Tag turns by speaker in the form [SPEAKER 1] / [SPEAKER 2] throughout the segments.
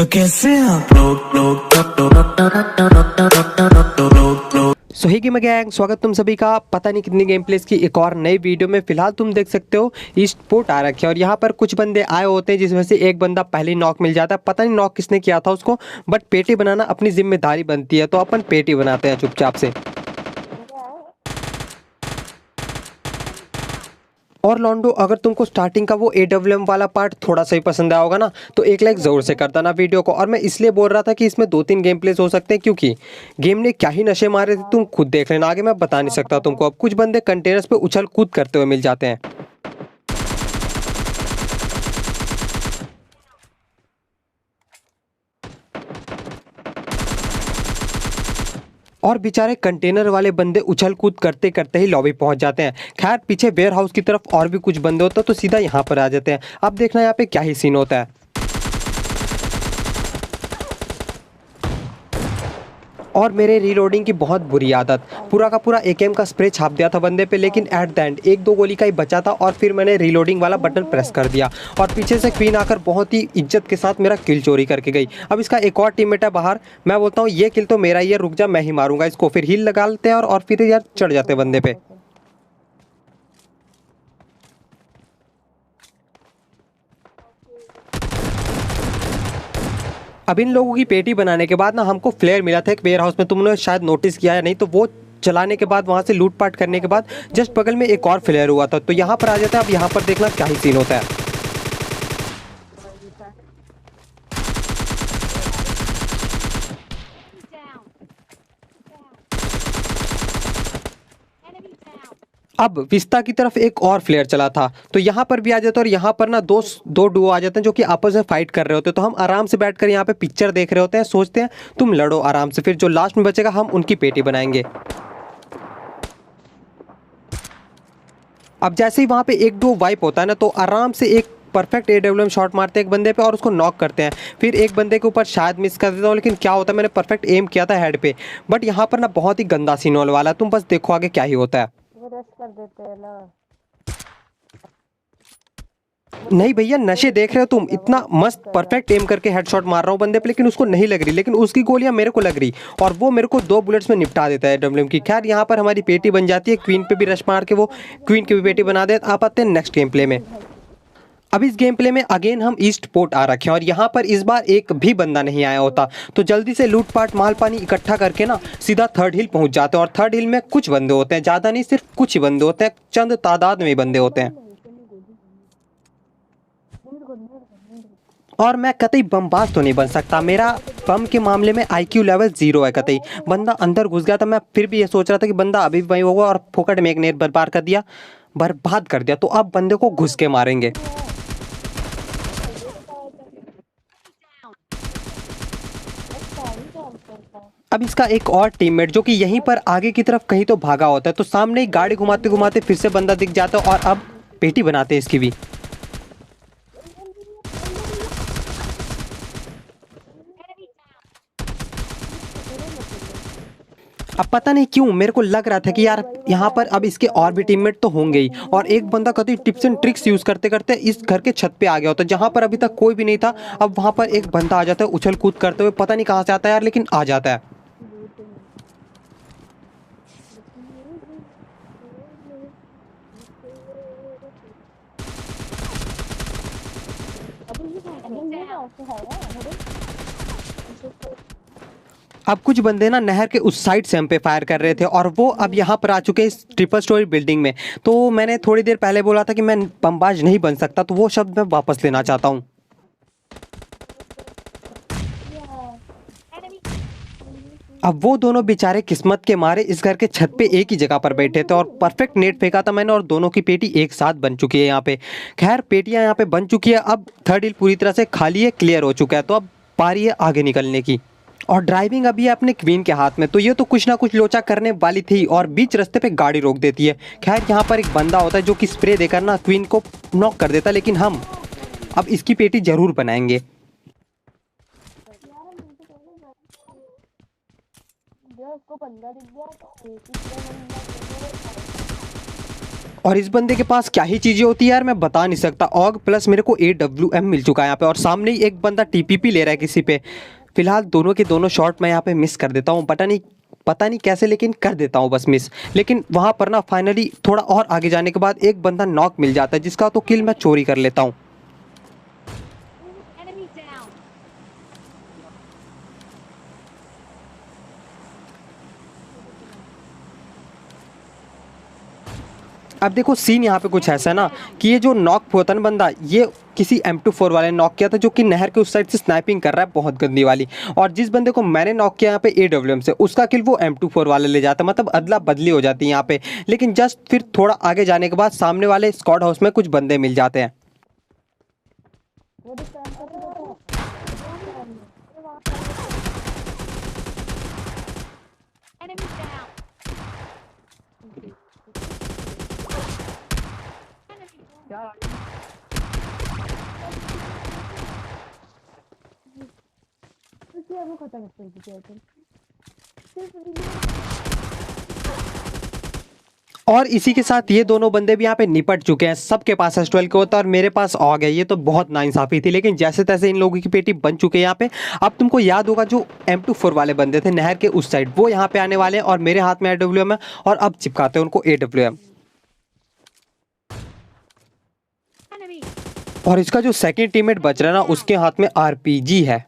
[SPEAKER 1] तो कैसे आप
[SPEAKER 2] सो ही गेमर गैंग, स्वागत तुम सभी का पता नहीं कितनी गेम प्लेस की एक और नई वीडियो में। फिलहाल तुम देख सकते हो ईस्ट पोर्ट आ रखे है और यहाँ पर कुछ बंदे आए होते हैं जिसमें से एक बंदा पहले नॉक मिल जाता है। पता नहीं नॉक किसने किया था उसको, बट पेटी बनाना अपनी जिम्मेदारी बनती है तो अपन पेटी बनाते हैं चुपचाप से। और लॉन्डो, अगर तुमको स्टार्टिंग का वो AWM वाला पार्ट थोड़ा सा ही पसंद आया होगा ना तो एक लाइक ज़रूर से कर देना वीडियो को। और मैं इसलिए बोल रहा था कि इसमें 2-3 गेम प्लेस हो सकते हैं क्योंकि गेम ने क्या ही नशे मारे थे तुम खुद देख लेना। आगे मैं बता नहीं सकता तुमको। अब कुछ बंदे कंटेनर्स पे उछल कूद करते हुए मिल जाते हैं और बेचारे कंटेनर वाले बंदे उछल कूद करते करते ही लॉबी पहुंच जाते हैं। खैर, पीछे वेयर हाउस की तरफ और भी कुछ बंदे होते हैं तो सीधा यहाँ पर आ जाते हैं। अब देखना यहाँ पे क्या ही सीन होता है। और मेरे रीलोडिंग की बहुत बुरी आदत, पूरा का पूरा AKM का स्प्रे छाप दिया था बंदे पे, लेकिन एट द एंड 1-2 गोली का ही बचा था और फिर मैंने रीलोडिंग वाला बटन प्रेस कर दिया और पीछे से क्वीन आकर बहुत ही इज्जत के साथ मेरा किल चोरी करके गई। अब इसका एक और टीममेट है बाहर। मैं बोलता हूँ ये किल तो मेरा ही है, रुक जा मैं ही मारूंगा इसको। फिर हील लगा लेते हैं और फिर यार चढ़ जाते बंदे पे। अब इन लोगों की पेटी बनाने के बाद ना हमको फ्लेयर मिला था एक वेयर हाउस में, तुमने शायद नोटिस किया है नहीं तो। वो चलाने के बाद वहां से लूटपाट करने के बाद जस्ट बगल में एक और फ्लेयर हुआ था तो यहाँ पर आ जाता है। अब यहाँ पर देखना क्या ही सीन होता है। अब विस्ता की तरफ एक और फ्लेयर चला था तो यहाँ पर भी आ जाता है और यहाँ पर ना दो डुओ आ जाते हैं जो कि आपस में फाइट कर रहे होते हैं। तो हम आराम से बैठकर यहाँ पे पिक्चर देख रहे होते हैं, सोचते हैं तुम लड़ो आराम से, फिर जो लास्ट में बचेगा हम उनकी पेटी बनाएंगे। अब जैसे ही वहाँ पे 1-2 वाइप होता है ना तो आराम से एक परफेक्ट AWM शॉट मारते हैं एक बंदे पे और उसको नॉक करते हैं। फिर एक बंदे के ऊपर शायद मिस कर देता हूँ, लेकिन क्या होता है मैंने परफेक्ट एम किया था हेड पे। बट यहाँ पर ना बहुत ही गंदा सीन होने वाला है, तुम बस देखो आगे क्या ही होता है।
[SPEAKER 3] रेस्ट कर देते हैं ना।
[SPEAKER 2] नहीं भैया, नशे देख रहे हो तुम, इतना मस्त परफेक्ट एम करके हेडशॉट मार रहा हूँ बंदे पे लेकिन उसको नहीं लग रही, लेकिन उसकी गोलियां मेरे को लग रही और वो मेरे को 2 बुलेट्स में निपटा देता है AWM की। खैर, यहाँ पर हमारी पेटी बन जाती है, क्वीन पे भी रश मार के वो क्वीन की भी पेटी बना दे। आप आते हैं नेक्स्ट गेम प्ले में। अब इस गेम प्ले में अगेन हम ईस्ट पोर्ट आ रखे हैं और यहाँ पर इस बार एक भी बंदा नहीं आया होता तो जल्दी से लूटपाट माल पानी इकट्ठा करके ना सीधा थर्ड हिल पहुंच जाते हैं। और थर्ड हिल में कुछ बंदे होते हैं, ज़्यादा नहीं, सिर्फ कुछ ही बंदे होते हैं, चंद तादाद में बंदे होते हैं। और मैं कतई बमबाज तो नहीं बन सकता, मेरा बम के मामले में IQ लेवल 0 है कतई। बंदा अंदर घुस गया था, मैं फिर भी ये सोच रहा था कि बंदा अभी भी वहीं होगा और फोकट में एक नेट बर्बाद कर दिया। तो अब बंदे को घुस के मारेंगे। अब इसका एक और टीममेट जो कि यहीं पर आगे की तरफ कहीं तो भागा होता है तो सामने एक गाड़ी घुमाते घुमाते फिर से बंदा दिख जाता है और अब पेटी बनाते हैं इसकी भी। अब पता नहीं क्यों मेरे को लग रहा था कि यार यहाँ पर अब इसके और भी टीममेट तो होंगे ही, और एक बंदा कतई टिप्स एंड ट्रिक्स यूज करते करते इस घर के छत पे आ गया होता है जहाँ पर अभी तक कोई भी नहीं था। अब वहाँ पर एक बंदा आ जाता है उछल कूद करते हुए, पता नहीं कहाँ से आता है यार लेकिन आ जाता है। अब कुछ बंदे ना नहर के उस साइड से हम पे फायर कर रहे थे और वो अब यहाँ पर आ चुके हैं ट्रिपल स्टोरी बिल्डिंग में। तो मैंने थोड़ी देर पहले बोला था कि मैं बमबाज नहीं बन सकता, तो वो शब्द मैं वापस लेना चाहता हूँ। अब वो दोनों बेचारे किस्मत के मारे इस घर के छत पे एक ही जगह पर बैठे थे और परफेक्ट नेट फेंका था मैंने और दोनों की पेटी एक साथ बन चुकी है यहाँ पे। खैर, पेटियाँ यहाँ पे बन चुकी है, अब थर्ड हिल पूरी तरह से खाली है, क्लियर हो चुका है, तो अब पारी है आगे निकलने की। और ड्राइविंग अभी है अपने क्वीन के हाथ में तो ये तो कुछ ना कुछ लोचा करने वाली थी और बीच रास्ते पे गाड़ी रोक देती है। खैर, यहाँ पर एक बंदा होता है जो कि स्प्रे देकर ना क्वीन को नॉक कर देता है, लेकिन हम अब इसकी पेटी जरूर बनाएंगे। और इस बंदे के पास क्या ही चीज़ें होती है यार, मैं बता नहीं सकता। ऑग प्लस मेरे को AWM मिल चुका है यहाँ पे, और सामने ही एक बंदा TPP ले रहा है किसी पे। फिलहाल दोनों के दोनों शॉट मैं यहाँ पे मिस कर देता हूँ, पता नहीं कैसे, लेकिन कर देता हूँ बस मिस। लेकिन वहाँ पर ना फाइनली थोड़ा और आगे जाने के बाद एक बंदा नॉक मिल जाता है, जिसका तो किल मैं चोरी कर लेता हूँ। अब देखो सीन यहाँ पे कुछ ऐसा है ना कि ये जो नॉक होता है ना बंदा, ये किसी M24 वाले ने नॉक किया था, जो कि नहर के उस साइड से स्नाइपिंग कर रहा है बहुत गंदी वाली। और जिस बंदे को मैंने नॉक किया यहाँ पे AWM से, उसका किल वो M24 वाले ले जाता है, मतलब अदला बदली हो जाती है यहाँ पे। लेकिन जस्ट फिर थोड़ा आगे जाने के बाद सामने वाले स्क्वाड हाउस में कुछ बंदे मिल जाते हैं। और इसी के साथ ये दोनों बंदे भी यहाँ पे निपट चुके हैं। सबके पास S12 का होता है और मेरे पास ऑग है। ये तो बहुत नाइंसाफी थी, लेकिन जैसे तैसे इन लोगों की पेटी बन चुके हैं यहाँ पे। अब तुमको याद होगा जो M24 वाले बंदे थे नहर के उस साइड, वो यहाँ पे आने वाले हैं और मेरे हाथ में AWM है, और अब चिपकाते हैं उनको AWM। और इसका जो सेकंड टीममेट बच रहा है ना, उसके हाथ में RPG है।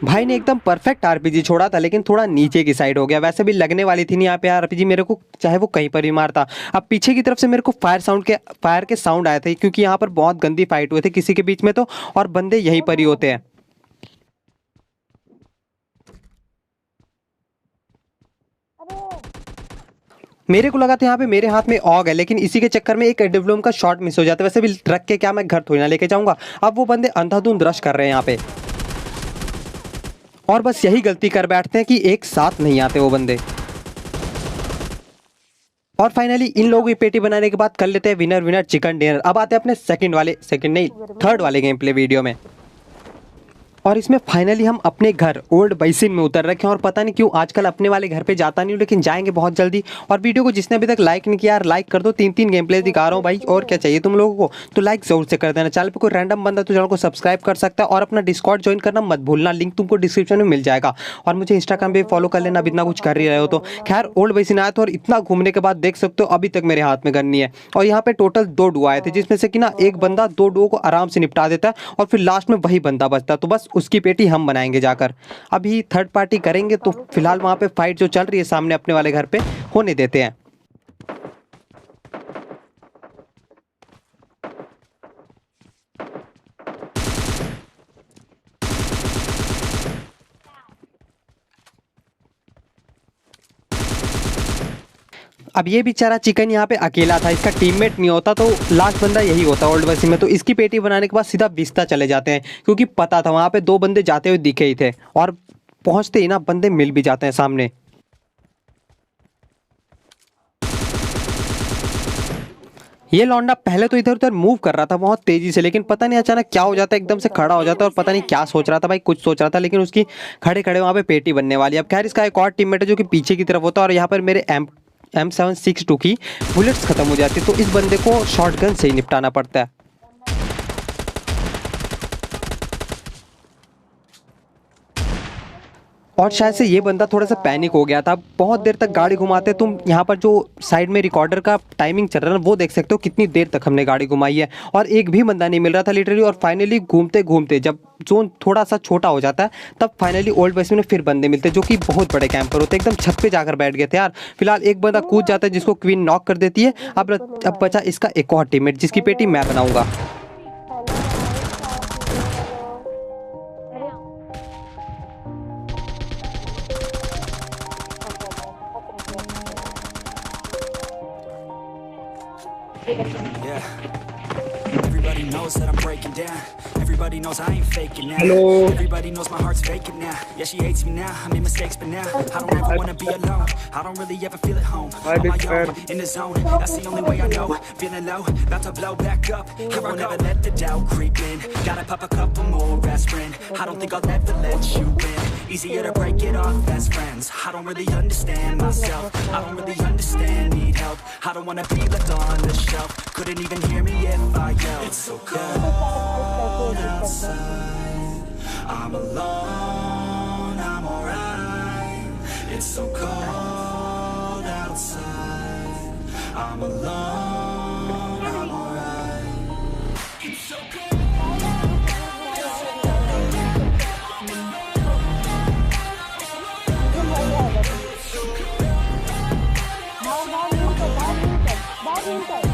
[SPEAKER 2] भाई ने एकदम परफेक्ट RPG छोड़ा था, लेकिन थोड़ा नीचे की साइड हो गया। वैसे भी लगने वाली थी नहीं यहाँ पे RPG मेरे को, चाहे वो कहीं पर भी मारता। अब पीछे की तरफ से मेरे को फायर के साउंड आए थे, क्योंकि यहाँ पर बहुत गंदी फाइट हुए थे किसी के बीच में तो, और बंदे यहीं पर ही होते हैं। मेरे को लगा था यहाँ पे मेरे हाथ में ऑग है, लेकिन इसी के चक्कर में एक AWM का शॉट मिस हो जाता है। वैसे भी रख के क्या मैं घर थोड़ी ना लेके जाऊंगा। अब वो बंदे अंधाधुंध रश कर रहे हैं यहाँ पे, और बस यही गलती कर बैठते हैं कि एक साथ नहीं आते वो बंदे। और फाइनली इन लोगों की पेटी बनाने के बाद कर लेते हैं विनर विनर चिकन डिनर। अब आते हैं अपने थर्ड वाले गेम प्ले वीडियो में। और इसमें फाइनली हम अपने घर ओल्ड बैसिन में उतर रखे हैं, और पता नहीं क्यों आजकल अपने वाले घर पे जाता नहीं हूँ, लेकिन जाएंगे बहुत जल्दी। और वीडियो को जिसने अभी तक लाइक नहीं किया यार, लाइक कर दो। 3 गेम प्ले दिखा रहा हूँ भाई, और क्या चाहिए तुम लोगों को, तो लाइक जरूर से कर देना। चैनल पे कोई रैंडम बंदा तो चैनल को सब्सक्राइब कर सकता है, और अपना डिस्कॉर्ड ज्वाइन करना मत भूलना, लिंक तुमको डिस्क्रिप्शन में मिल जाएगा। और मुझे इंस्टाग्राम पे फॉलो कर लेना, अब इतना कुछ कर ही रहे हो तो। खैर ओल्ड बैसिन आया था, और इतना घूमने के बाद देख सकते हो अभी तक मेरे हाथ में गन नहीं है। और यहाँ पे टोटल 2 डुओ आए थे, जिसमें से कि ना एक बंदा 2 डुओ को आराम से निपटा देता है, और फिर लास्ट में वही बंदा बचता है, तो बस उसकी पेटी हम बनाएंगे जाकर। अभी थर्ड पार्टी करेंगे, तो फिलहाल वहां पे फाइट जो चल रही है सामने अपने वाले घर पे, होने देते हैं। अब ये बेचारा चिकन यहाँ पे अकेला था, इसका टीममेट नहीं होता, तो लास्ट बंदा यही होता ओल्ड बैसिन में। तो इसकी पेटी बनाने के बाद सीधा बिस्ता चले जाते हैं, क्योंकि पता था वहाँ पे 2 बंदे जाते हुए दिखे ही थे, और पहुँचते ही ना बंदे मिल भी जाते हैं सामने। ये लौंडा पहले तो इधर उधर मूव कर रहा था बहुत तेजी से, लेकिन पता नहीं अचानक क्या हो जाता है, एकदम से खड़ा हो जाता है, और पता नहीं क्या सोच रहा था भाई, कुछ सोच रहा था, लेकिन उसकी खड़े खड़े वहाँ पे पेटी बनने वाली है। अब खैर इसका एक और टीममेट है जो कि पीछे की तरफ होता है, और यहाँ पर मेरे M762 की बुलेट्स खत्म हो जाती है, तो इस बंदे को शॉटगन से ही निपटाना पड़ता है। और शायद से ये बंदा थोड़ा सा पैनिक हो गया था। बहुत देर तक गाड़ी घुमाते, तुम यहाँ पर जो साइड में रिकॉर्डर का टाइमिंग चल रहा है ना, वो देख सकते हो कितनी देर तक हमने गाड़ी घुमाई है, और एक भी बंदा नहीं मिल रहा था लिटरली। और फाइनली घूमते घूमते जब जोन थोड़ा सा छोटा हो जाता है, तब फाइनली ओल्ड बैसिन में फिर बंदे मिलते हैं, जो कि बहुत बड़े कैंपर होते हैं, एकदम छत पे जाकर बैठ गए थे यार। फिलहाल एक बंदा कूद जाता है, जिसको क्वीन नॉक कर देती है। अब बचा इसका एक और टीममेट, जिसकी पेटी मैं बनाऊंगा।
[SPEAKER 1] Yeah. Everybody knows that I'm breaking down. Everybody knows I ain't faking now.
[SPEAKER 3] Hello.
[SPEAKER 1] Everybody knows my heart's vacant now. Yeah, she hates me now. I made mistakes, but now I don't ever wanna be alone. I don't really ever feel at home. On my own, in the zone. That's the only way I know. Feeling low, about to blow back up. Here I never let the doubt creep in. Gotta pop a couple more aspirin. I don't think I'll ever let you in. easier to break it off best friends. I don't really understand myself, I don't really understand, need help. I don't wanna be left on the shelf, couldn't even hear me if I yelled. It's so cold outside, I'm alone, I'm alright. It's so cold outside, I'm alone, I'm alright. It's so cold.
[SPEAKER 3] Badminton.